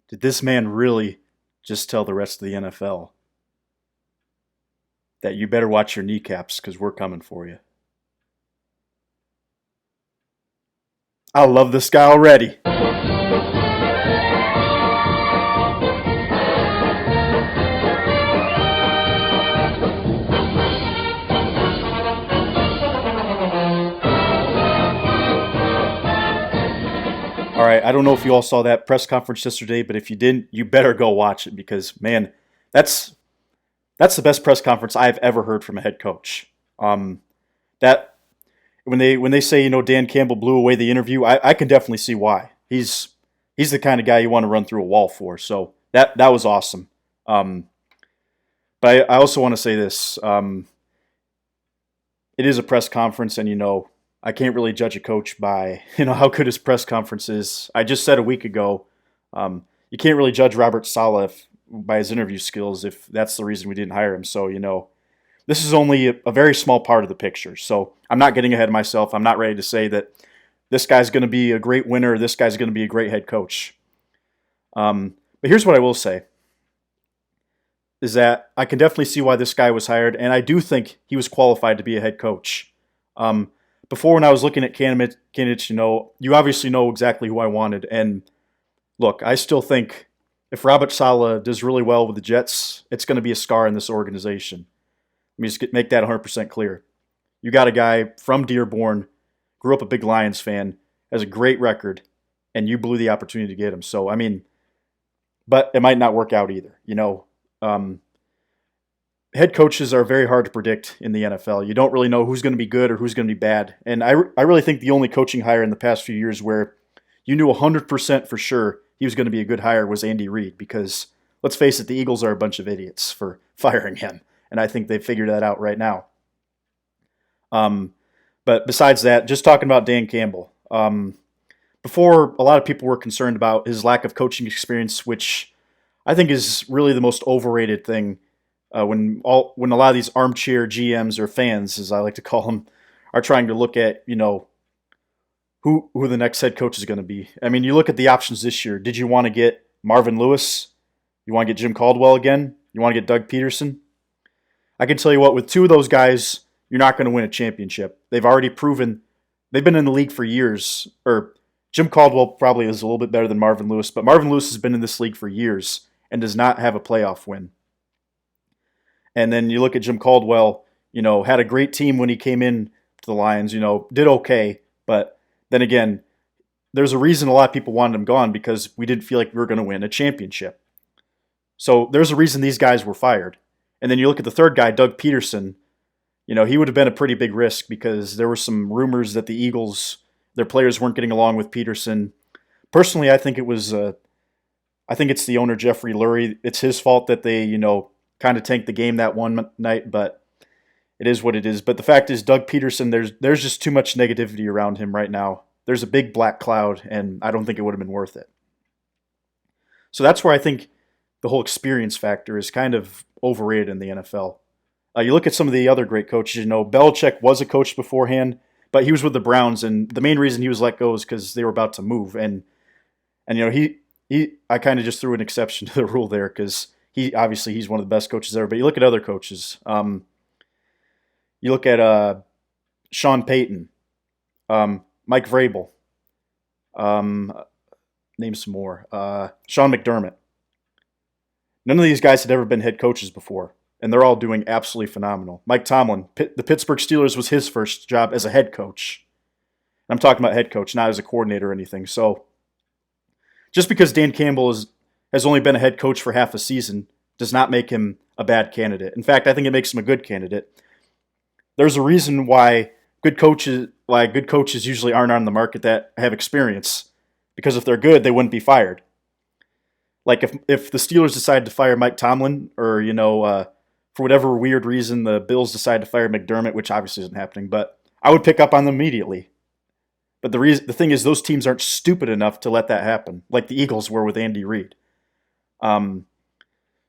Did this man really just tell the rest of the NFL that you better watch your kneecaps because we're coming for you? I love this guy already. All right, I don't know if you all saw that press conference yesterday, but if you didn't, you better go watch it because man, that's that's the best press conference I've ever heard from a head coach. That when they say Dan Campbell blew away the interview, I can definitely see why. He's the kind of guy you want to run through a wall for. So that was awesome. Um, but I also want to say this: it is a press conference, and I can't really judge a coach by how good his press conference is. I just said a week ago, you can't really judge Robert Saleh by his interview skills if that's the reason we didn't hire him. So this is only a very small part of the picture. So I'm not getting ahead of myself. I'm not ready to say that this guy's going to be a great winner. This guy's going to be a great head coach. But here's what I will say is that I can definitely see why this guy was hired, and I do think he was qualified to be a head coach. Before, when I was looking at candidates, you obviously know exactly who I wanted. And look, I still think if Robert Saleh does really well with the Jets, it's going to be a scar in this organization. Let me just make that 100% clear. You got a guy from Dearborn, grew up a big Lions fan, has a great record, and you blew the opportunity to get him. So, but it might not work out either. Um, Head coaches are very hard to predict in the NFL. You don't really know who's going to be good or who's going to be bad. And I really think the only coaching hire in the past few years where you knew 100% for sure he was going to be a good hire was Andy Reid, because let's face it, the Eagles are a bunch of idiots for firing him. And I think they've figured that out right now. But besides that, just talking about Dan Campbell. Before, a lot of people were concerned about his lack of coaching experience, which I think is really the most overrated thing. When a lot of these armchair GMs or fans, as I like to call them, are trying to look at who the next head coach is going to be. You look at the options this year. Did you want to get Marvin Lewis? You want to get Jim Caldwell again? You want to get Doug Peterson? I can tell you what, with two of those guys, you're not going to win a championship. They've already proven they've been in the league for years. Or Jim Caldwell probably is a little bit better than Marvin Lewis, but Marvin Lewis has been in this league for years and does not have a playoff win. And then you look at Jim Caldwell, had a great team when he came in to the Lions, did okay. But then again, there's a reason a lot of people wanted him gone because we didn't feel like we were going to win a championship. So there's a reason these guys were fired. And then you look at the third guy, Doug Peterson, he would have been a pretty big risk because there were some rumors that the Eagles, their players weren't getting along with Peterson. Personally, I think it's the owner, Jeffrey Lurie. It's his fault that they, kind of tanked the game that one night, but it is what it is. But the fact is, Doug Peterson, there's just too much negativity around him right now. There's a big black cloud, and I don't think it would have been worth it. So that's where I think the whole experience factor is kind of overrated in the NFL. You look at some of the other great coaches. Belichick was a coach beforehand, but he was with the Browns, and the main reason he was let go is because they were about to move. And I kind of just threw an exception to the rule there because he's one of the best coaches ever. But you look at other coaches. You look at Sean Payton, Mike Vrabel, name some more. Sean McDermott. None of these guys had ever been head coaches before, and they're all doing absolutely phenomenal. Mike Tomlin, the Pittsburgh Steelers was his first job as a head coach. I'm talking about head coach, not as a coordinator or anything. So just because Dan Campbell has only been a head coach for half a season does not make him a bad candidate. In fact, I think it makes him a good candidate. There's a reason why good coaches usually aren't on the market that have experience, because if they're good, they wouldn't be fired. Like if the Steelers decide to fire Mike Tomlin, or for whatever weird reason the Bills decide to fire McDermott, which obviously isn't happening, but I would pick up on them immediately. But the thing is, those teams aren't stupid enough to let that happen, like the Eagles were with Andy Reid.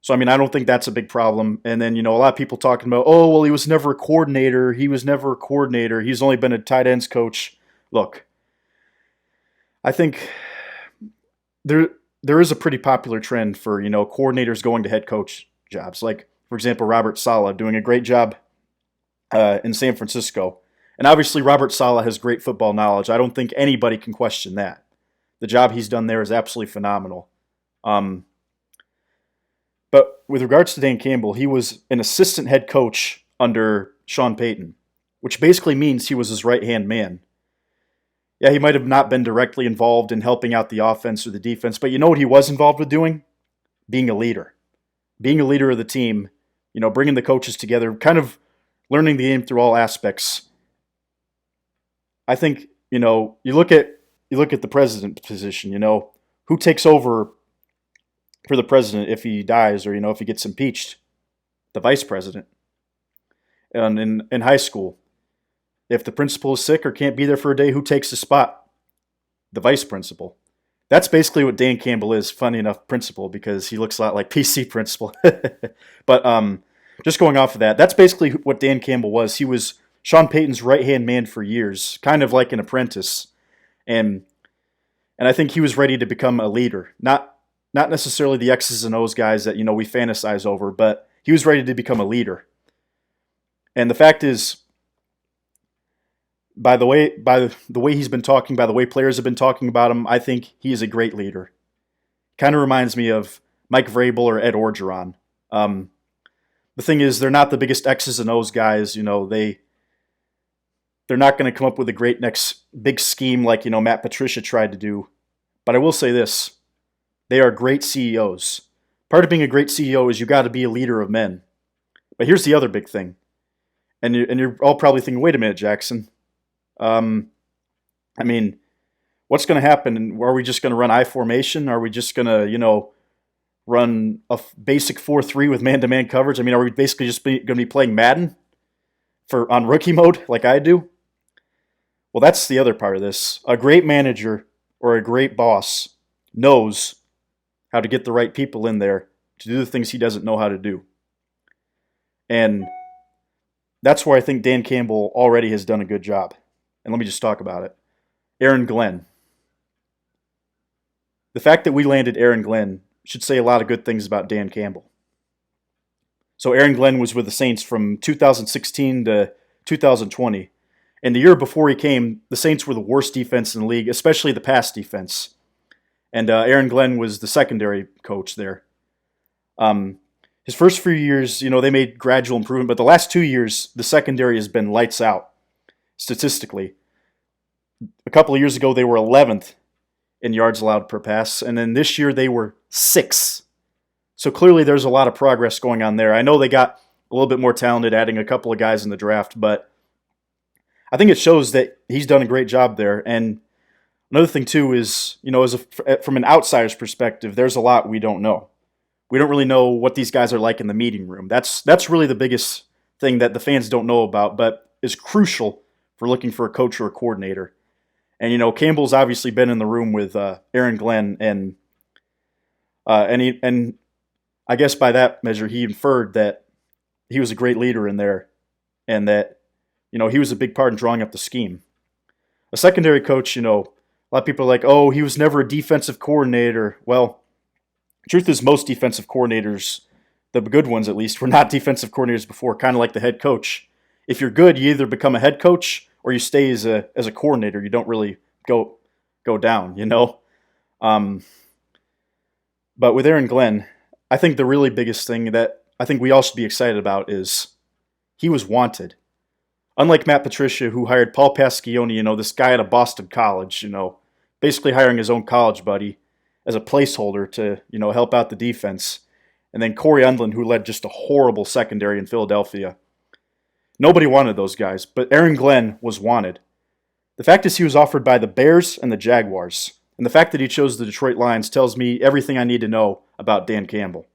So I don't think that's a big problem. And then a lot of people talking about, oh well, he was never a coordinator. He's only been a tight ends coach. Look, I think there is a pretty popular trend for, coordinators going to head coach jobs. Like, for example, Robert Saleh doing a great job in San Francisco. And obviously, Robert Saleh has great football knowledge. I don't think anybody can question that. The job he's done there is absolutely phenomenal. Um, but with regards to Dan Campbell, he was an assistant head coach under Sean Payton, which basically means he was his right hand man. Yeah, he might have not been directly involved in helping out the offense or the defense, but you know what he was involved with doing? Being a leader. Being a leader of the team, bringing the coaches together, kind of learning the game through all aspects. I think, you look at the president position, who takes over for the president if he dies or, if he gets impeached? The vice president. And in high school, if the principal is sick or can't be there for a day, who takes the spot? The vice principal. That's basically what Dan Campbell is. Funny enough, principal, because he looks a lot like PC principal. But just going off of that, that's basically what Dan Campbell was. He was Sean Payton's right-hand man for years, kind of like an apprentice. And I think he was ready to become a leader. Not necessarily the X's and O's guys that, we fantasize over, but he was ready to become a leader. And the fact is, by the way he's been talking, by the way players have been talking about him, I think he is a great leader. Kind of reminds me of Mike Vrabel or Ed Orgeron. The thing is, they're not the biggest X's and O's guys. They're not going to come up with a great next big scheme like, Matt Patricia tried to do. But I will say this. They are great CEOs. Part of being a great CEO is you got to be a leader of men. But here's the other big thing. And you're all probably thinking, wait a minute, Jackson. What's going to happen? Are we just going to run I formation? Are we just going to, run a basic 4-3 with man-to-man coverage? Are we basically just going to be playing Madden on rookie mode like I do? Well, that's the other part of this. A great manager or a great boss knows how to get the right people in there to do the things he doesn't know how to do. And that's where I think Dan Campbell already has done a good job. And let me just talk about it. Aaron Glenn. The fact that we landed Aaron Glenn should say a lot of good things about Dan Campbell. So Aaron Glenn was with the Saints from 2016 to 2020. And the year before he came, the Saints were the worst defense in the league, especially the pass defense. And Aaron Glenn was the secondary coach there. His first few years, they made gradual improvement, but the last 2 years, the secondary has been lights out, statistically. A couple of years ago, they were 11th in yards allowed per pass, and then this year they were 6th. So clearly there's a lot of progress going on there. I know they got a little bit more talented, adding a couple of guys in the draft, but I think it shows that he's done a great job there. And another thing, too, is, from an outsider's perspective, there's a lot we don't know. We don't really know what these guys are like in the meeting room. That's really the biggest thing that the fans don't know about, but is crucial for looking for a coach or a coordinator. And, Campbell's obviously been in the room with Aaron Glenn, and I guess by that measure, he inferred that he was a great leader in there and that, he was a big part in drawing up the scheme. A secondary coach, a lot of people are like, oh, he was never a defensive coordinator. Well, the truth is most defensive coordinators, the good ones at least, were not defensive coordinators before, kind of like the head coach. If you're good, you either become a head coach or you stay as a coordinator. You don't really go down, But with Aaron Glenn, I think the really biggest thing that I think we all should be excited about is he was wanted. Unlike Matt Patricia, who hired Paul Pasquioni, this guy at a Boston college, basically hiring his own college buddy as a placeholder to, help out the defense. And then Corey Undlin, who led just a horrible secondary in Philadelphia. Nobody wanted those guys, but Aaron Glenn was wanted. The fact is he was offered by the Bears and the Jaguars. And the fact that he chose the Detroit Lions tells me everything I need to know about Dan Campbell.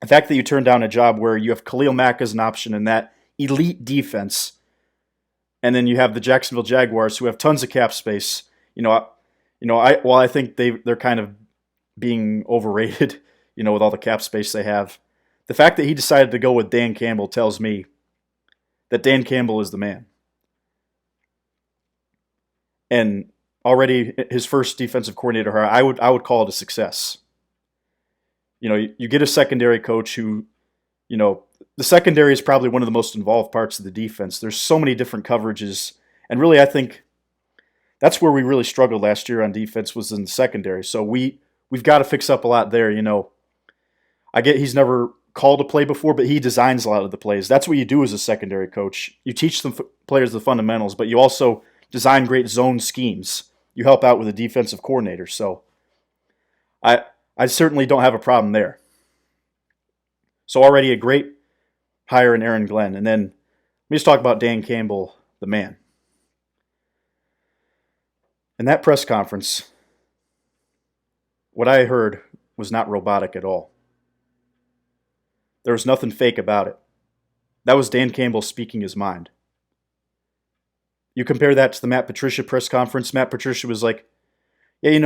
The fact that you turned down a job where you have Khalil Mack as an option in that elite defense, and then you have the Jacksonville Jaguars who have tons of cap space. I think they're kind of being overrated, with all the cap space they have. The fact that he decided to go with Dan Campbell tells me that Dan Campbell is the man. And already his first defensive coordinator hire, I would call it a success. You get a secondary coach who, the secondary is probably one of the most involved parts of the defense. There's so many different coverages, and really, I think that's where we really struggled last year on defense was in the secondary. So we've got to fix up a lot there. I get he's never called a play before, but he designs a lot of the plays. That's what you do as a secondary coach. You teach the players the fundamentals, but you also design great zone schemes. You help out with the defensive coordinator. So I certainly don't have a problem there. So already a great hire in Aaron Glenn. And then let me just talk about Dan Campbell, the man. In that press conference, what I heard was not robotic at all. There was nothing fake about it. That was Dan Campbell speaking his mind. You compare that to the Matt Patricia press conference. Matt Patricia was like, yeah,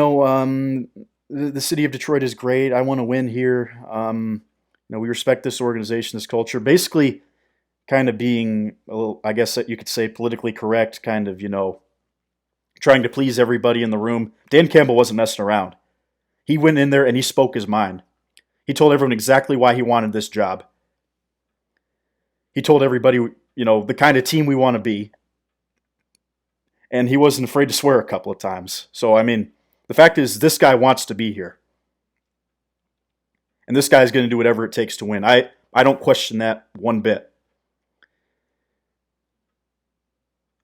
the city of Detroit is great. I want to win here. We respect this organization, this culture. Basically, kind of being a little, I guess that you could say, politically correct, kind of, trying to please everybody in the room. Dan Campbell wasn't messing around. He went in there and he spoke his mind. He told everyone exactly why he wanted this job. He told everybody, the kind of team we want to be. And he wasn't afraid to swear a couple of times. So, the fact is, this guy wants to be here. And this guy's going to do whatever it takes to win. I don't question that one bit.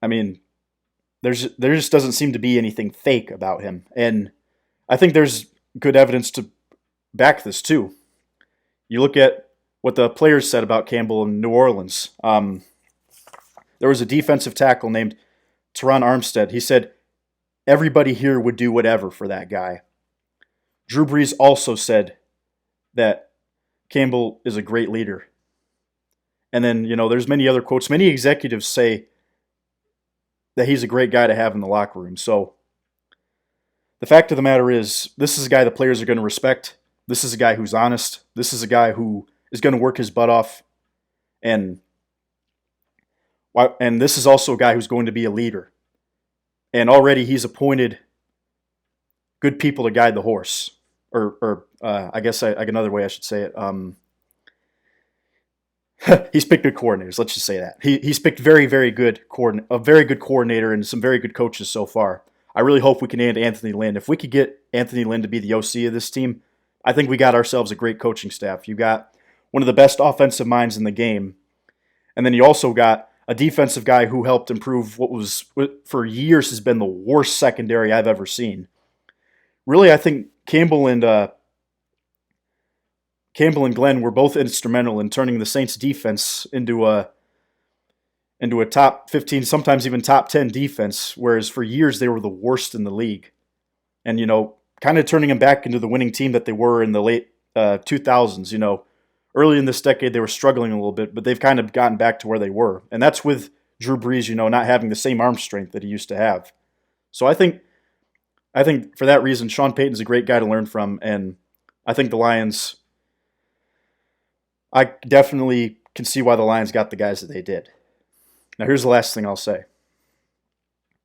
There just doesn't seem to be anything fake about him. And I think there's good evidence to back this too. You look at what the players said about Campbell in New Orleans. There was a defensive tackle named Teron Armstead. He said, everybody here would do whatever for that guy. Drew Brees also said that Campbell is a great leader. And then, there's many other quotes. Many executives say that he's a great guy to have in the locker room. So the fact of the matter is, this is a guy the players are going to respect. This is a guy who's honest. This is a guy who is going to work his butt off. And this is also a guy who's going to be a leader. And already he's appointed good people to guide the horse. Or I guess another way I should say it. He's picked good coordinators. Let's just say that. He's picked very, very good a very good coordinator and some very good coaches so far. I really hope we can add Anthony Lynn. If we could get Anthony Lynn to be the OC of this team, I think we got ourselves a great coaching staff. You got one of the best offensive minds in the game. And then you also got a defensive guy who helped improve what was, for years, has been the worst secondary I've ever seen. Really, I think Campbell and Glenn were both instrumental in turning the Saints defense into a top 15, sometimes even top 10 defense, whereas for years they were the worst in the league. And, kind of turning them back into the winning team that they were in the late 2000s. Early in this decade they were struggling a little bit, but they've kind of gotten back to where they were. And that's with Drew Brees, not having the same arm strength that he used to have. So I think for that reason, Sean Payton's a great guy to learn from, and I think the Lions, I definitely can see why the Lions got the guys that they did. Now, here's the last thing I'll say.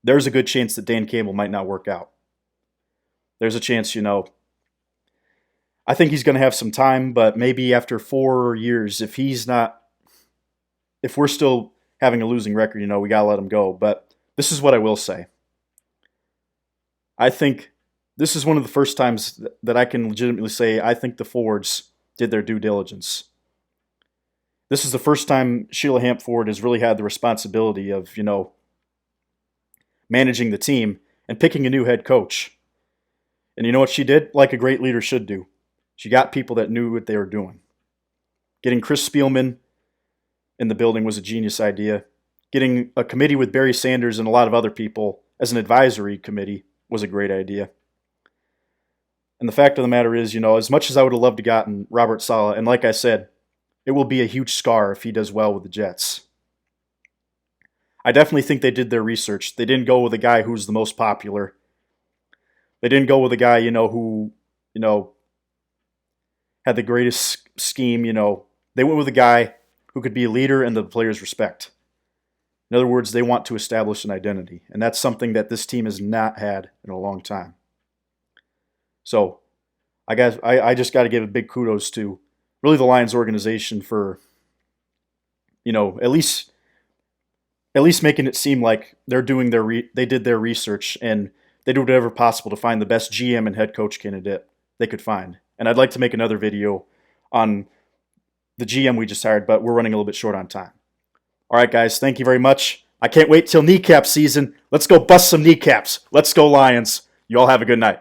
There's a good chance that Dan Campbell might not work out. There's a chance, I think he's going to have some time, but maybe after 4 years, if we're still having a losing record, we got to let him go. But this is what I will say. I think this is one of the first times that I can legitimately say I think the Fords did their due diligence. This is the first time Sheila Hamp Ford has really had the responsibility of, managing the team and picking a new head coach. And you know what she did? Like a great leader should do. She got people that knew what they were doing. Getting Chris Spielman in the building was a genius idea. Getting a committee with Barry Sanders and a lot of other people as an advisory committee was a great idea. And the fact of the matter is, as much as I would have loved to gotten Robert Saleh, and like I said, it will be a huge scar if he does well with the Jets. I definitely think they did their research. They didn't go with a guy who's the most popular. They didn't go with a guy, who, had the greatest scheme, They went with a guy who could be a leader and the players respect. In other words, they want to establish an identity, and that's something that this team has not had in a long time. So I just got to give a big kudos to really the Lions organization for, at least making it seem like they're doing they did their research and they did whatever possible to find the best GM and head coach candidate they could find. And I'd like to make another video on the GM we just hired, but we're running a little bit short on time. All right, guys, thank you very much. I can't wait till kneecap season. Let's go bust some kneecaps. Let's go Lions. You all have a good night.